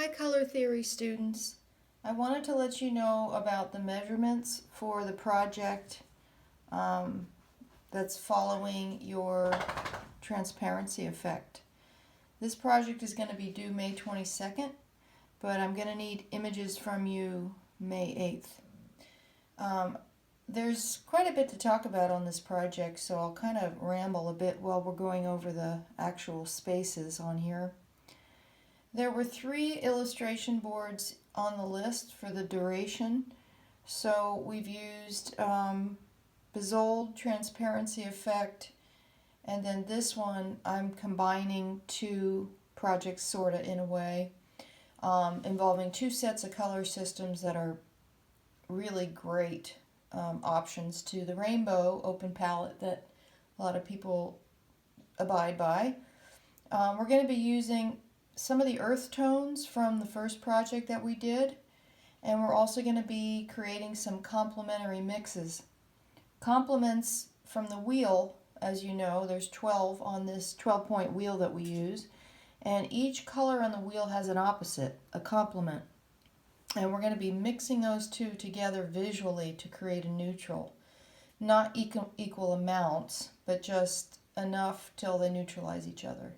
Hi color theory students. I wanted to let you know about the measurements for the project um, that's following your transparency effect. This project is going to be due May 22nd, but I'm going to need images from you May 8th. There's quite a bit to talk about on this project, so I'll kind of ramble a bit while we're going over the actual spaces on here. There were 3 illustration boards on the list for the duration, so we've used Bezold Transparency Effect, and then this one I'm combining 2 projects sorta in a way, involving 2 sets of color systems that are really great options to the rainbow open palette that a lot of people abide by. We're going to be using some of the earth tones from the first project that we did, and we're also going to be creating some complementary mixes. Complements from the wheel, as you know, there's 12 on this 12-point wheel that we use, and each color on the wheel has an opposite, a complement. And we're going to be mixing those 2 together visually to create a neutral. Not equal amounts, but just enough till they neutralize each other.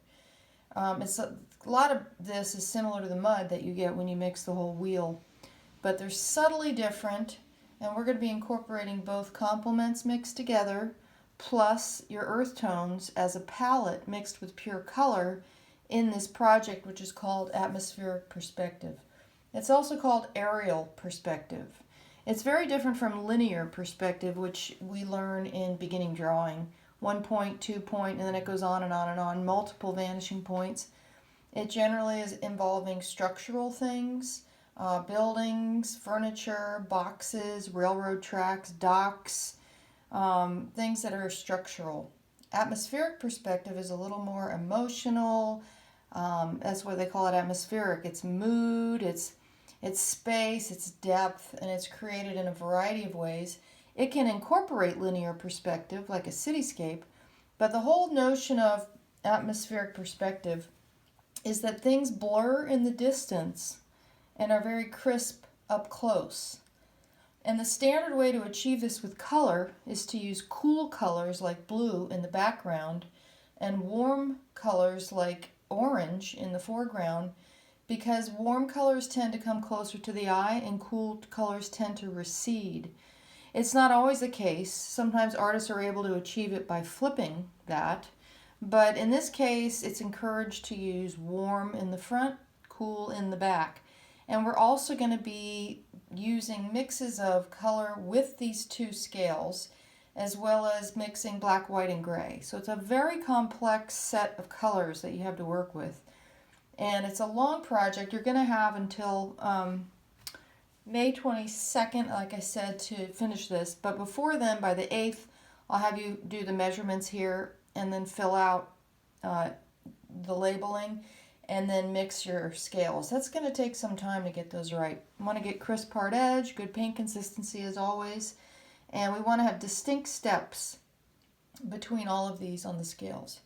It's a lot of this is similar to the mud that you get when you mix the whole wheel, but they're subtly different, and we're going to be incorporating both complements mixed together plus your earth tones as a palette mixed with pure color in this project, which is called Atmospheric Perspective. It's also called Aerial Perspective. It's very different from linear perspective, which we learn in beginning drawing. 1 point, 2 point, and then it goes on and on and on, multiple vanishing points. It generally is involving structural things, buildings, furniture, boxes, railroad tracks, docks, things that are structural. Atmospheric perspective is a little more emotional. That's why they call it atmospheric. It's mood, it's space, it's depth, and it's created in a variety of ways. It can incorporate linear perspective like a cityscape, but the whole notion of atmospheric perspective is that things blur in the distance and are very crisp up close. And the standard way to achieve this with color is to use cool colors like blue in the background and warm colors like orange in the foreground, because warm colors tend to come closer to the eye and cool colors tend to recede. It's not always the case. Sometimes artists are able to achieve it by flipping that. But in this case, it's encouraged to use warm in the front, cool in the back. And we're also going to be using mixes of color with these 2 scales, as well as mixing black, white, and gray. So it's a very complex set of colors that you have to work with. And it's a long project. You're going to have until May 22nd, like I said, to finish this. But before then, by the 8th, I'll have you do the measurements here and then fill out the labeling and then mix your scales. That's going to take some time to get those right. You want to get crisp hard edge, good paint consistency as always, and we want to have distinct steps between all of these on the scales.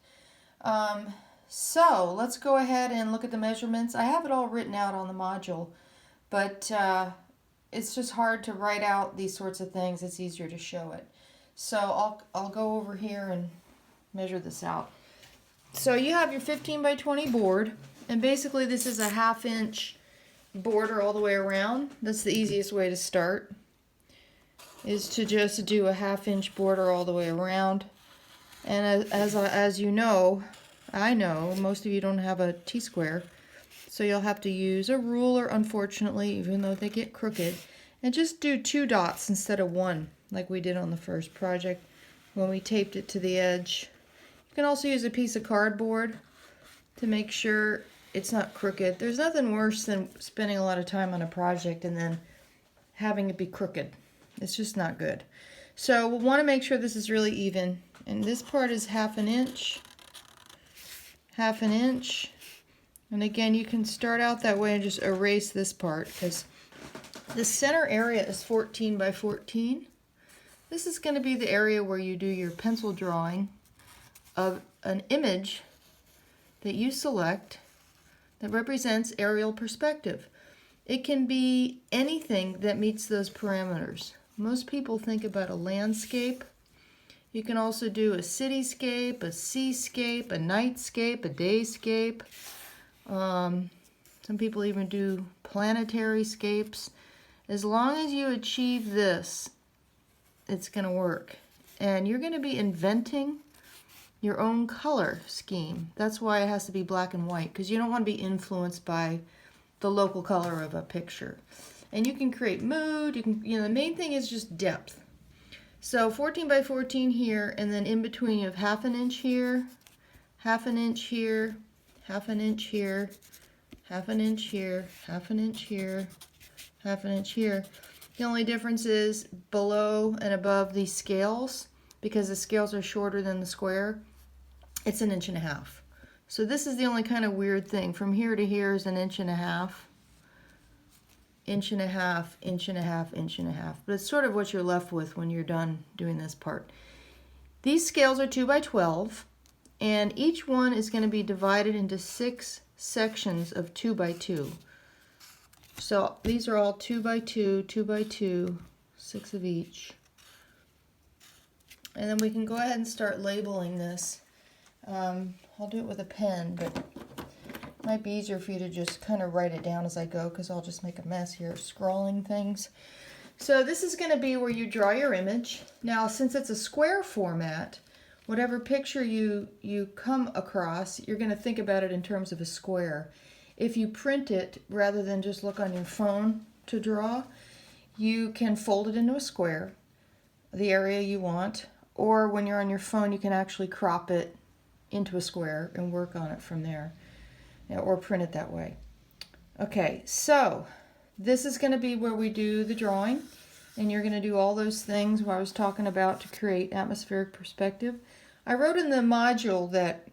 So let's go ahead and look at the measurements. I have it all written out on the module, but it's just hard to write out these sorts of things. It's easier to show it. So I'll go over here and measure this out. So you have your 15 by 20 board, and basically this is a 1/2 inch border all the way around. That's the easiest way to start, is to just do a 1/2 inch border all the way around. And as you know, I know most of you don't have a T-square, so you'll have to use a ruler, unfortunately, even though they get crooked, and just do 2 dots instead of 1, like we did on the first project when we taped it to the edge. You can also use a piece of cardboard to make sure it's not crooked. There's nothing worse than spending a lot of time on a project and then having it be crooked. It's just not good. So we'll want to make sure this is really even. And this part is 1/2 inch. 1/2 inch. And again, you can start out that way and just erase this part, because the center area is 14 by 14. This is going to be the area where you do your pencil drawing of an image that you select that represents aerial perspective. It can be anything that meets those parameters. Most people think about a landscape. You can also do a cityscape, a seascape, a nightscape, a dayscape. Some people even do planetary scapes. As long as you achieve this, it's going to work. And you're going to be inventing your own color scheme. That's why it has to be black and white, because you don't want to be influenced by the local color of a picture. And you can create mood. You can, the main thing is just depth. So 14 by 14 here, and then in between you have ½ inch here, ½ inch here, ½ inch here, ½ inch here, ½ inch here, ½ inch here. The only difference is below and above these scales, because the scales are shorter than the square, it's 1.5 inches. So this is the only kind of weird thing. From here to here is 1.5 inches, 1.5 inches, 1.5 inches. But it's sort of what you're left with when you're done doing this part. These scales are 2 by 12, and each one is going to be divided into 6 sections of 2 by 2. So these are all 2 by 2, 2 by 2, 6 of each. And then we can go ahead and start labeling this. I'll do it with a pen, but it might be easier for you to just kind of write it down as I go, because I'll just make a mess here scrawling things. So this is going to be where you draw your image. Now, since it's a square format, whatever picture you come across, you're going to think about it in terms of a square. If you print it, rather than just look on your phone to draw, you can fold it into a square, the area you want, or when you're on your phone, you can actually crop it into a square and work on it from there, or print it that way. Okay, so this is going to be where we do the drawing, and you're going to do all those things I was talking about to create atmospheric perspective. I wrote in the module that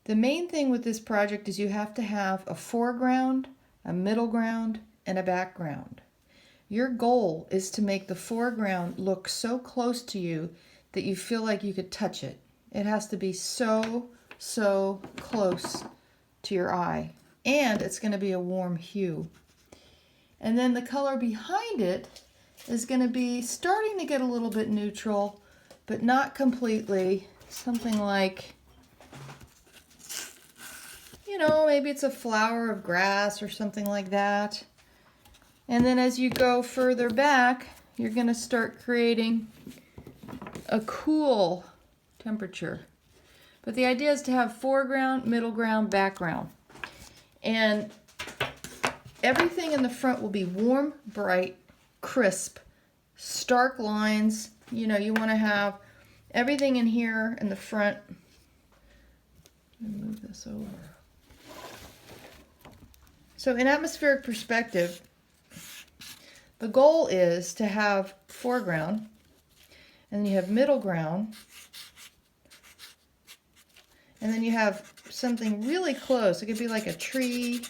the main thing with this project is you have to have a foreground, a middle ground, and a background. Your goal is to make the foreground look so close to you that you feel like you could touch it. It has to be so close to your eye. And it's going to be a warm hue. And then the color behind it is going to be starting to get a little bit neutral, but not completely. Something like, maybe it's a flower of grass or something like that. And then as you go further back, you're going to start creating a cool temperature. But the idea is to have foreground, middle ground, background. And everything in the front will be warm, bright, crisp, stark lines. You want to have everything in here in the front. Let me move this over. So in atmospheric perspective, the goal is to have foreground, and then you have middle ground, and then you have something really close. It could be like a tree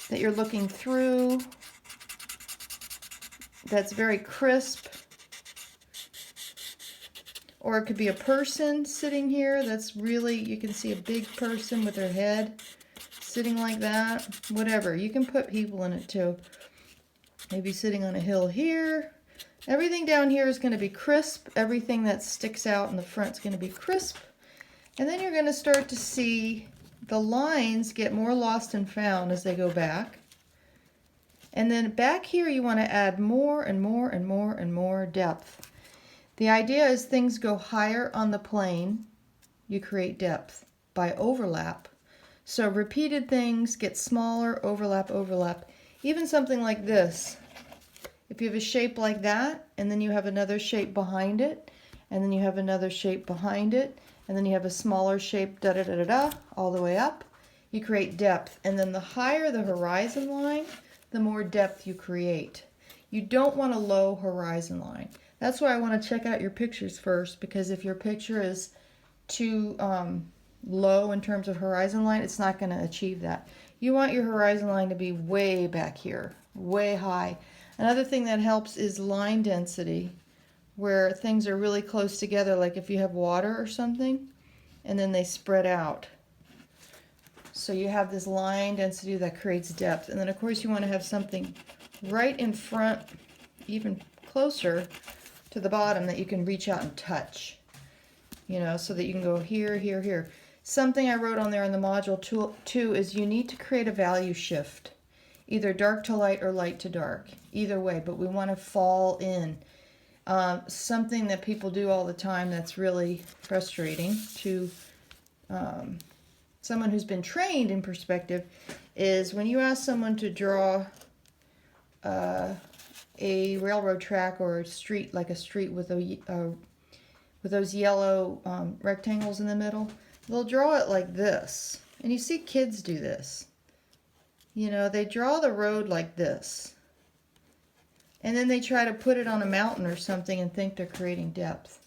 that you're looking through that's very crisp. Or it could be a person sitting here that's really, you can see a big person with their head sitting like that. Whatever. You can put people in it too. Maybe sitting on a hill here. Everything down here is going to be crisp. Everything that sticks out in the front is going to be crisp. And then you're going to start to see the lines get more lost and found as they go back. And then back here you want to add more and more and more and more depth. The idea is things go higher on the plane. You create depth by overlap. So repeated things get smaller, overlap, overlap. Even something like this. If you have a shape like that, and then you have another shape behind it, and then you have another shape behind it, and then you have a smaller shape, da-da-da-da-da, all the way up, you create depth. And then the higher the horizon line, the more depth you create. You don't want a low horizon line. That's why I want to check out your pictures first, because if your picture is too low in terms of horizon line, it's not going to achieve that. You want your horizon line to be way back here, way high. Another thing that helps is line density, where things are really close together, like if you have water or something, and then they spread out. So you have this line density that creates depth. And then of course you want to have something right in front, even closer to the bottom, that you can reach out and touch. You know, so that you can go here, here, here. Something I wrote on there in the module two is you need to create a value shift. Either dark to light or light to dark. Either way, but we want to fall in. Something that people do all the time that's really frustrating to someone who's been trained in perspective is when you ask someone to draw a railroad track or a street, like a street with those yellow rectangles in the middle, they'll draw it like this. And you see kids do this. You know, they draw the road like this. And then they try to put it on a mountain or something and think they're creating depth.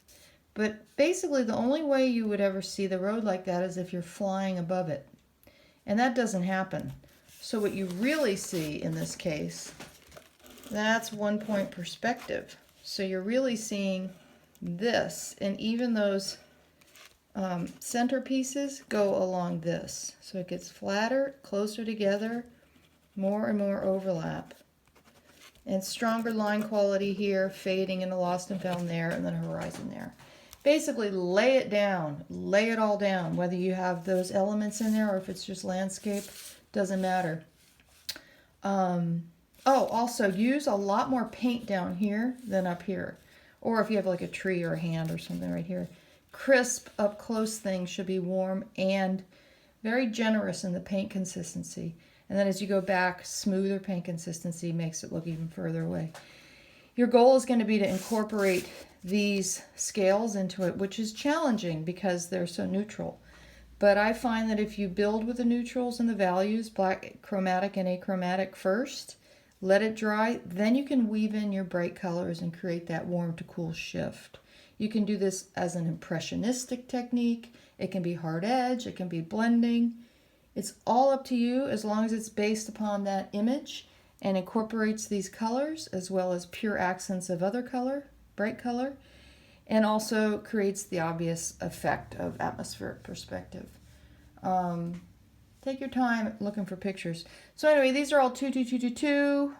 But basically the only way you would ever see the road like that is if you're flying above it. And that doesn't happen. So what you really see in this case, that's 1 point perspective. So you're really seeing this, and even those center pieces go along this. So it gets flatter, closer together, more and more overlap. And stronger line quality here, fading into lost and found there, and then horizon there. Basically lay it down, lay it all down, whether you have those elements in there or if it's just landscape, doesn't matter. Oh, also use a lot more paint down here than up here. Or if you have like a tree or a hand or something right here. Crisp, up close things should be warm and very generous in the paint consistency. And then as you go back, smoother paint consistency makes it look even further away. Your goal is going to be to incorporate these scales into it, which is challenging because they're so neutral. But I find that if you build with the neutrals and the values, black, chromatic, and achromatic first, let it dry, then you can weave in your bright colors and create that warm to cool shift. You can do this as an impressionistic technique. It can be hard edge, it can be blending. It's all up to you as long as it's based upon that image and incorporates these colors as well as pure accents of other color, bright color, and also creates the obvious effect of atmospheric perspective. Take your time looking for pictures. So anyway, these are all 2, 2, 2, 2, 2.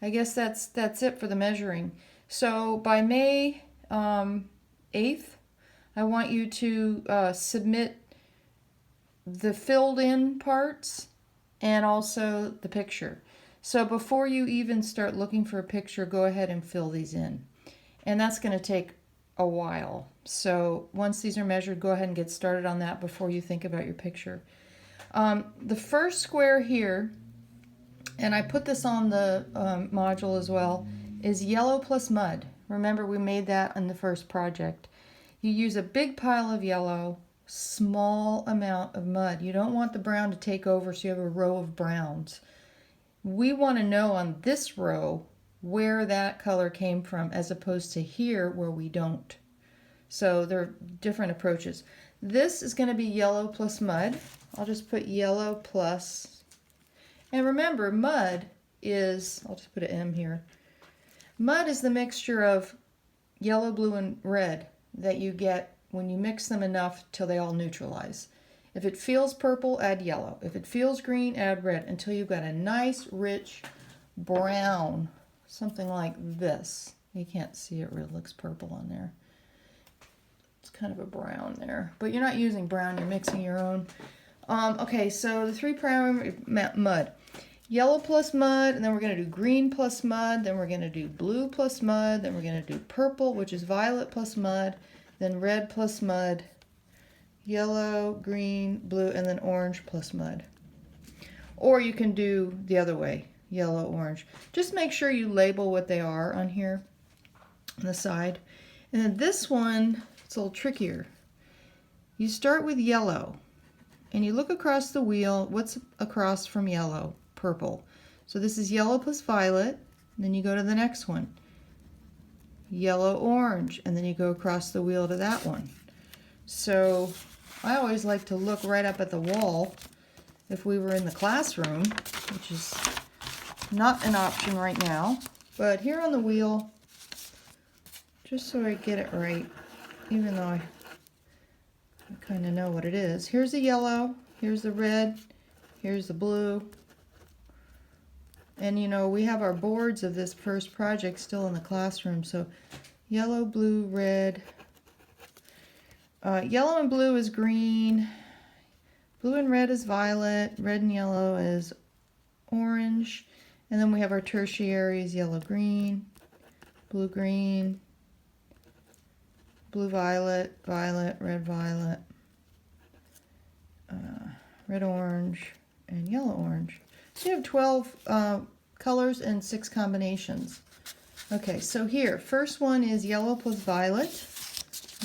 I guess that's it for the measuring. So by May 8th, I want you to submit the filled in parts and also the picture. So before you even start looking for a picture, go ahead and fill these in. And that's going to take a while. So once these are measured, go ahead and get started on that before you think about your picture. The first square here, and I put this on the module as well, is yellow plus mud. Remember, we made that in the first project. You use a big pile of yellow, small amount of mud. You don't want the brown to take over so you have a row of browns. We want to know on this row where that color came from as opposed to here where we don't. So there are different approaches. This is going to be yellow plus mud. I'll just put yellow plus. And remember, mud is, I'll just put an M here. Mud is the mixture of yellow, blue, and red that you get when you mix them enough till they all neutralize. If it feels purple, add yellow. If it feels green, add red until you've got a nice, rich brown, something like this. You can't see it, really looks purple on there. It's kind of a brown there, but you're not using brown, you're mixing your own. Okay, so the 3 primary mud. Yellow plus mud, and then we're going to do green plus mud, then we're going to do blue plus mud, then we're going to do purple, which is violet plus mud, then red plus mud, yellow, green, blue, and then orange plus mud. Or you can do the other way, yellow, orange. Just make sure you label what they are on here on the side. And then this one, it's a little trickier. You start with yellow, and you look across the wheel. What's across from yellow? Purple. So this is yellow plus violet, and then you go to the next one. Yellow, orange, and then you go across the wheel to that one. So I always like to look right up at the wall if we were in the classroom, which is not an option right now. But here on the wheel, just so I get it right, even though I kind of know what it is. Here's the yellow, Here's the red, here's the blue. And you know, we have our boards of this first project still in the classroom. So yellow, blue, red. Yellow and blue is green. Blue and red is violet. Red and yellow is orange. And then we have our tertiaries, yellow, green, blue, green, blue, violet, violet, red, violet, red, orange, and yellow, orange. So you have 12 colors and 6 combinations. Okay, so here, first one is yellow plus violet.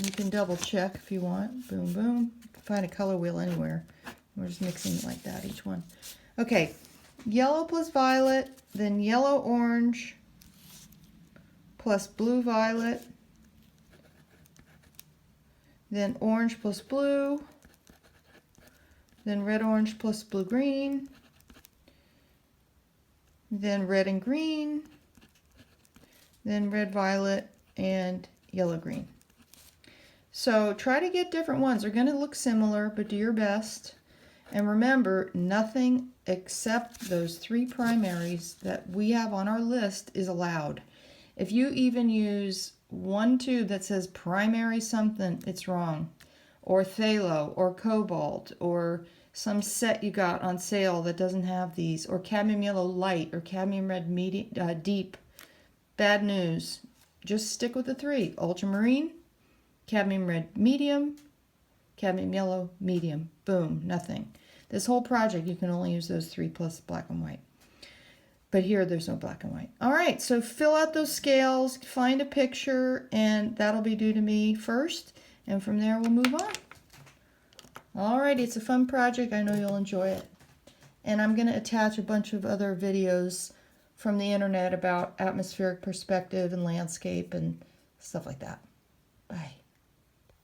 You can double check if you want. Boom, boom. You can find a color wheel anywhere. We're just mixing it like that, each one. Okay, yellow plus violet, then yellow, orange, plus blue, violet, then orange plus blue, then red, orange plus blue, green, then red and green, then red, violet, and yellow, green. So try to get different ones. They're going to look similar, but do your best. And remember, nothing except those 3 primaries that we have on our list is allowed. If you even use one tube that says primary something, it's wrong. Or phthalo, or cobalt, or some set you got on sale that doesn't have these, or cadmium yellow light, or cadmium red deep. Bad news. Just stick with the 3. Ultramarine, cadmium red medium, cadmium yellow medium. Boom, nothing. This whole project, you can only use those 3 plus black and white. But here, there's no black and white. All right, so fill out those scales, find a picture, and that'll be due to me first. And from there, we'll move on. All right, it's a fun project. I know you'll enjoy it. And I'm going to attach a bunch of other videos from the internet about atmospheric perspective and landscape and stuff like that. Bye.